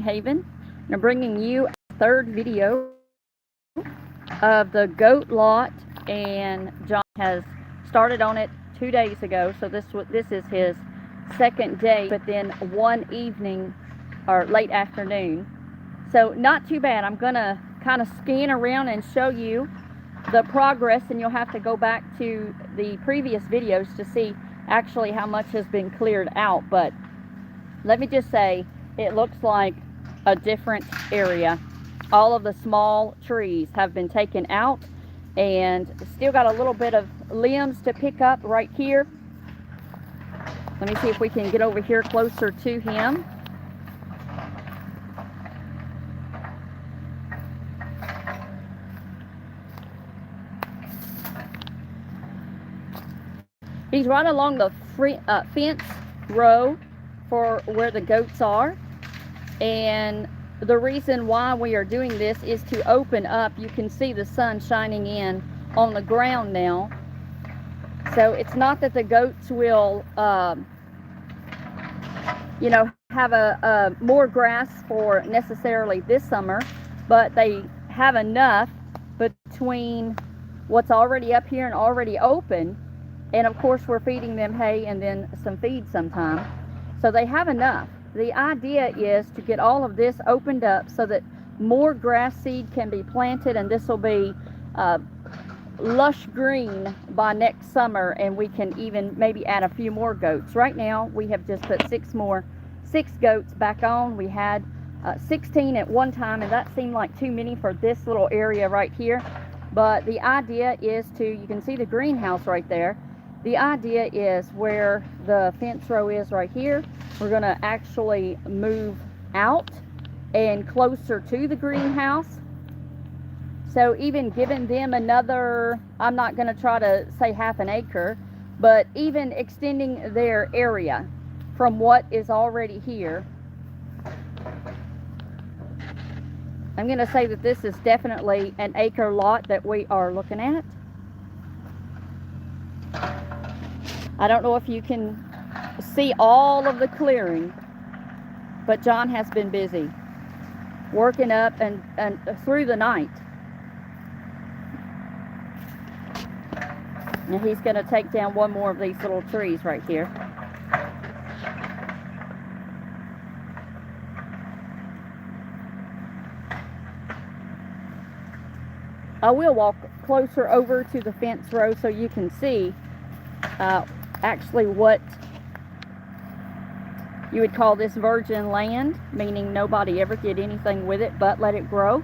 Haven, and I'm bringing you a third video of the goat lot, and John has started on it 2 days ago, so this is his second day, but then one evening or late afternoon. So not too bad. I'm gonna kind of scan around and show you the progress, and you'll have to go back to the previous videos to see actually how much has been cleared out. But let me just say, it looks like a different area. All of the small trees have been taken out, and still got a little bit of limbs to pick up right here. Let me see if we can get over here closer to him. He's right along the fence row for where the goats are, and the reason why we are doing this is to open up. You can see the sun shining in on the ground now, so it's not that the goats will you know, have a more grass for necessarily this summer, but they have enough between what's already up here and already open. And of course we're feeding them hay and then some feed sometime, so they have enough. The idea is to get all of this opened up so that more grass seed can be planted, and this will be lush green by next summer, and we can even maybe add a few more goats. Right now we have just put six goats back on. We had 16 at one time, and that seemed like too many for this little area right here. But the idea is to, you can see the greenhouse right there. The idea is where the fence row is right here, we're going to actually move out and closer to the greenhouse. So even giving them another, I'm not going to try to say half an acre, but even extending their area from what is already here. I'm going to say that this is definitely an acre lot that we are looking at. I don't know if you can see all of the clearing, but John has been busy working up and through the night. And he's going to take down one more of these little trees right here. I will walk closer over to the fence row so you can see actually what you would call this virgin land, meaning nobody ever did anything with it but let it grow.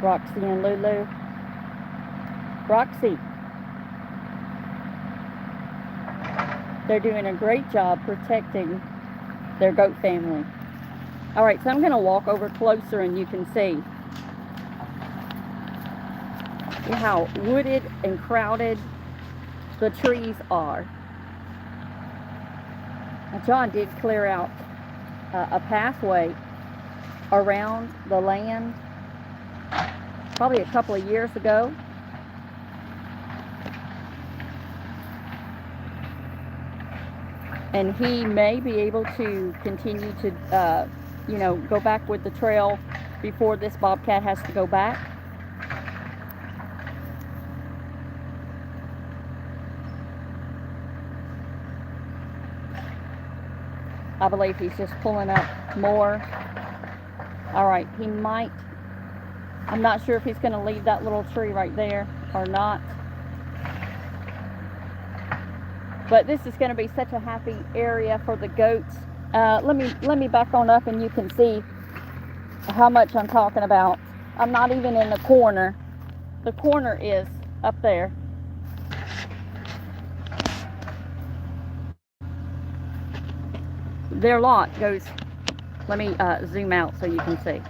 Roxy and Lulu. Roxy. They're doing a great job protecting their goat family. Alright, so I'm going to walk over closer and you can see how wooded and crowded the trees are. Now, John did clear out a pathway around the land probably a couple of years ago. And he may be able to continue to, you know, go back with the trail before this bobcat has to go back. I believe he's just pulling up more. All right, he might, I'm not sure if he's going to leave that little tree right there or not. But this is going to be such a happy area for the goats. Let me back on up and you can see how much I'm talking about. I'm not even in the corner. The corner is up there. Their lot goes, let me zoom out so you can see.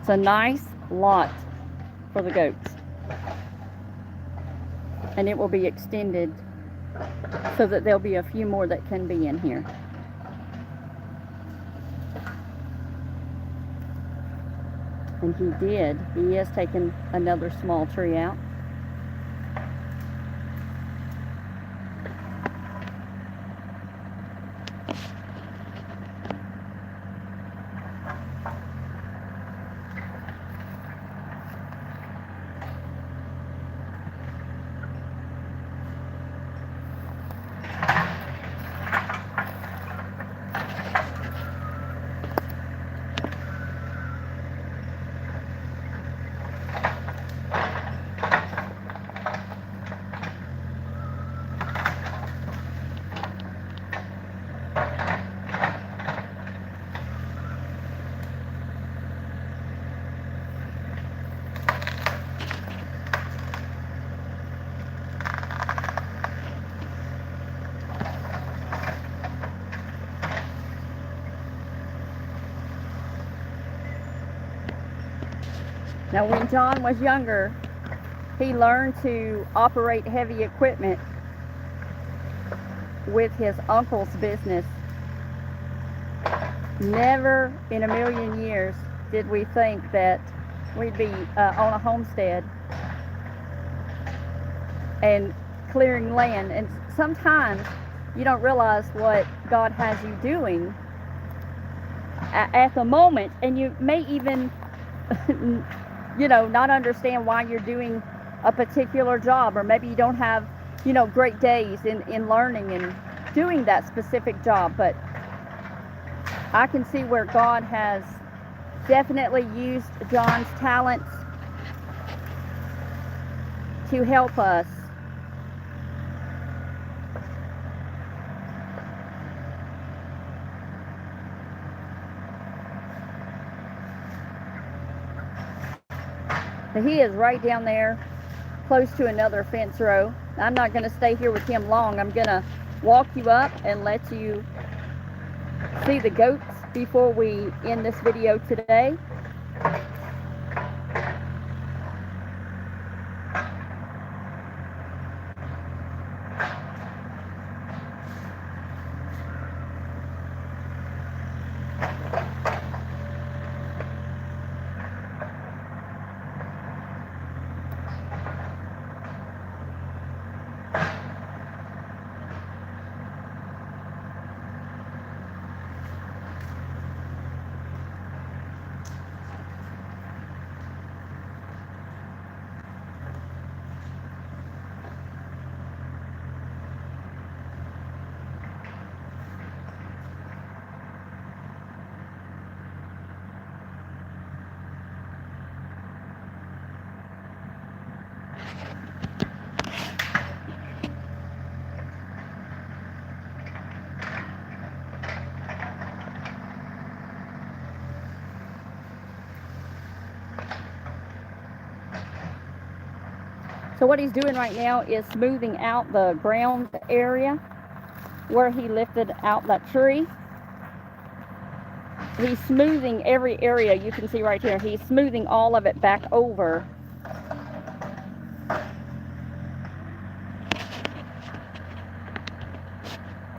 It's a nice lot for the goats. and it will be extended so that there'll be a few more that can be in here. And he has taken another small tree out. Now, when John was younger, he learned to operate heavy equipment with his uncle's business. Never in a million years did we think that we'd be on a homestead and clearing land. And sometimes you don't realize what God has you doing at the moment, and you may even not understand why you're doing a particular job, or maybe you don't have, great days in learning and doing that specific job. But I can see where God has definitely used John's talents to help us. But he is right down there, close to another fence row. I'm not going to stay here with him long. I'm going to walk you up and let you see the goats before we end this video today. So what he's doing right now is smoothing out the ground area where he lifted out that tree. He's smoothing every area you can see right here. He's smoothing all of it back over.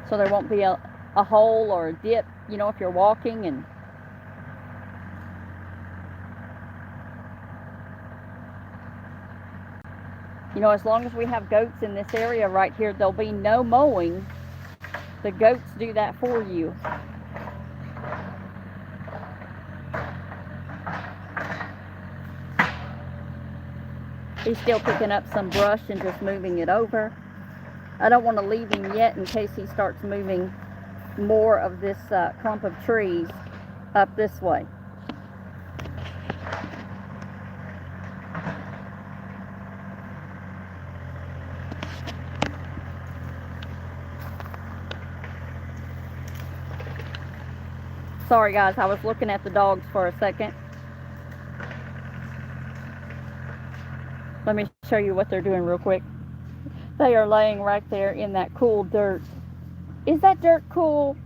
So there won't be a hole or a dip, if you're walking. And as long as we have goats in this area right here, there'll be no mowing. The goats do that for you. He's still picking up some brush and just moving it over. I don't want to leave him yet in case he starts moving more of this clump of trees up this way. Sorry guys, I was looking at the dogs for a second. Let me show you what they're doing real quick. They are laying right there in that cool dirt. Is that dirt cool?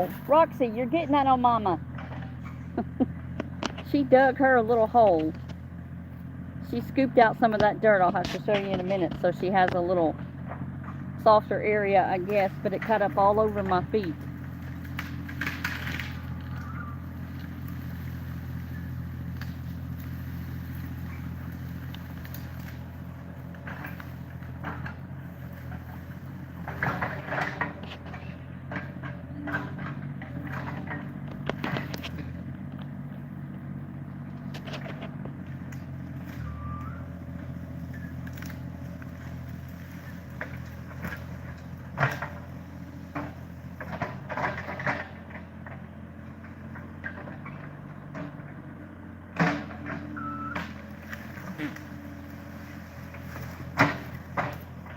Ow! Roxy, you're getting that on Mama. She dug her a little hole. She scooped out some of that dirt. I'll have to show you in a minute. So she has a little softer area, I guess, but it cut up all over my feet.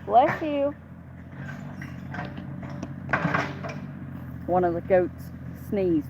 Bless you. One of the goats sneezed.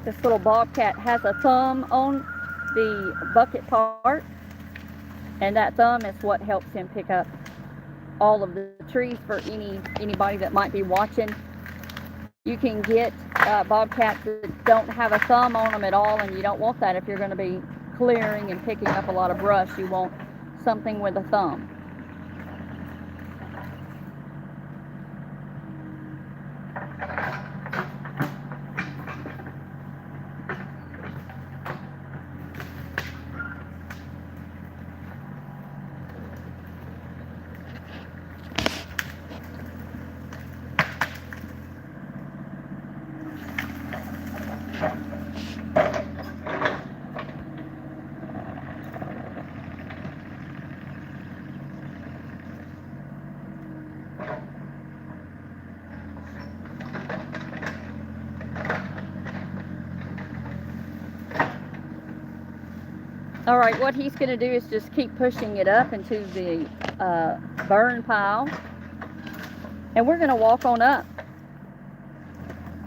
This little bobcat has a thumb on the bucket part, and that thumb is what helps him pick up all of the trees for anybody that might be watching. You can get bobcats that don't have a thumb on them at all, and you don't want that if you're going to be clearing and picking up a lot of brush. You want something with a thumb. All right, what he's going to do is just keep pushing it up into the burn pile. And we're going to walk on up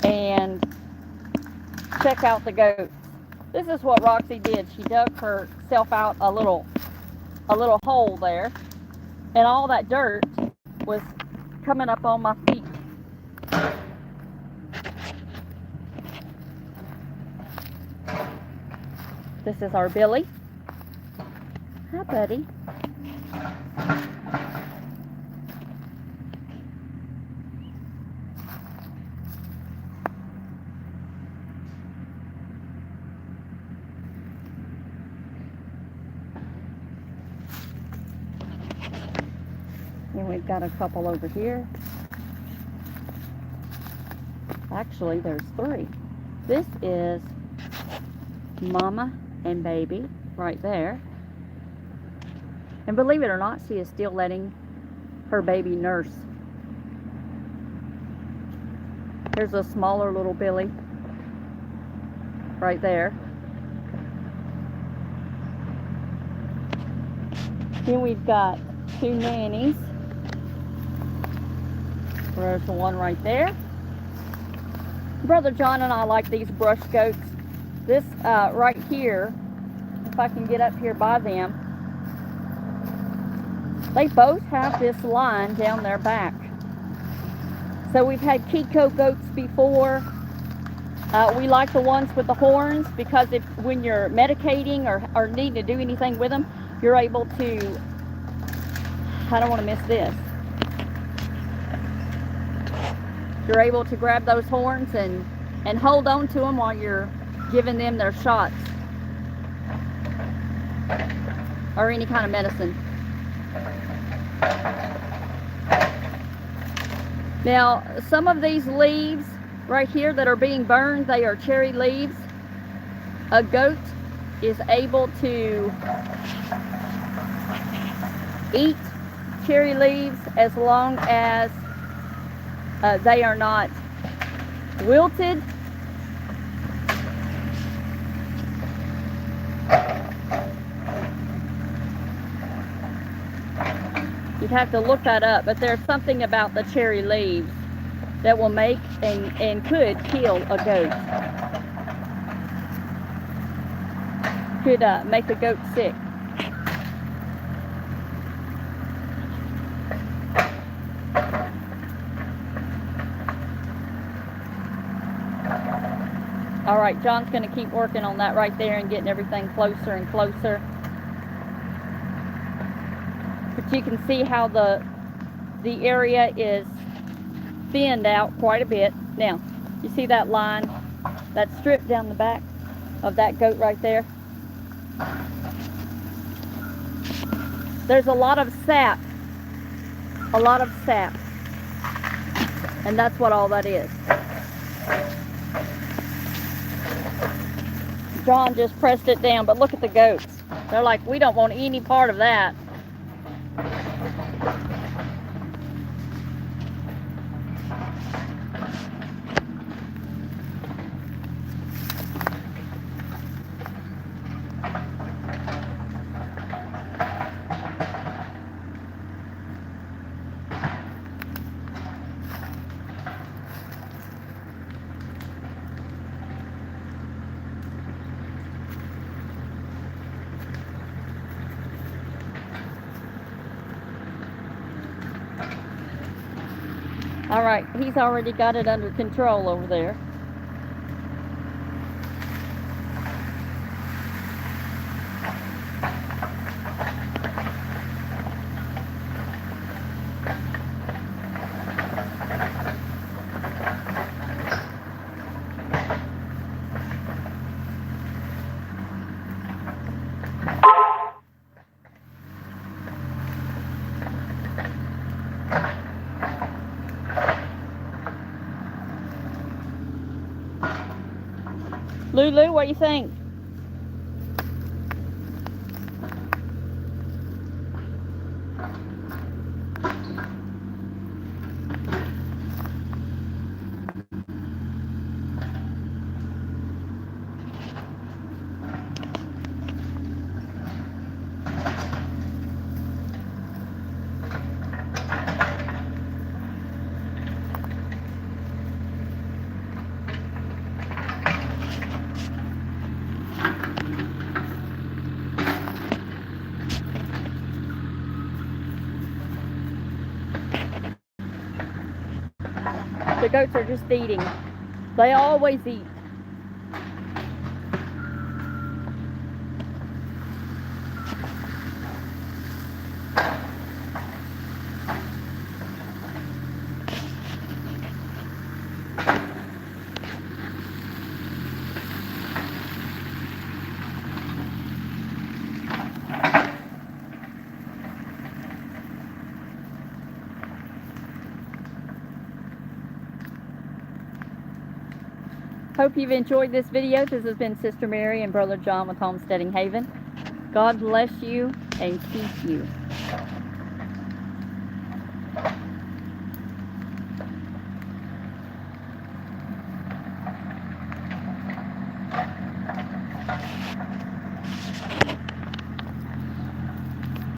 and check out the goats. This is what Roxy did. She dug herself out a little hole there, and all that dirt was coming up on my feet. This is our Billy. Hi, buddy. And we've got a couple over here. Actually, there's 3. This is mama and baby right there. And believe it or not, she is still letting her baby nurse. Here's a smaller little Billy right there. Then we've got 2 nannies. There's the one right there. Brother John and I like these brush goats. This right here, if I can get up here by them, they both have this line down their back. So we've had Kiko goats before. We like the ones with the horns because when you're medicating or need to do anything with them, you're able to, I don't want to miss this. You're able to grab those horns and hold on to them while you're giving them their shots or any kind of medicine. Now, some of these leaves right here that are being burned, they are cherry leaves. A goat is able to eat cherry leaves as long as they are not wilted. You'd have to look that up, but there's something about the cherry leaves that will make and could kill a goat. Could make a goat sick. All right, John's going to keep working on that right there and getting everything closer and closer. But you can see how the area is thinned out quite a bit. Now, you see that line, that strip down the back of that goat right there? There's a lot of sap. A lot of sap. And that's what all that is. John just pressed it down, but look at the goats. They're like, we don't want any part of that. All right, he's already got it under control over there. Lulu, what do you think? The goats are just eating. They always eat. Hope you've enjoyed this video. This has been Sister Mary and Brother John with Homesteading Haven. God bless you and keep you.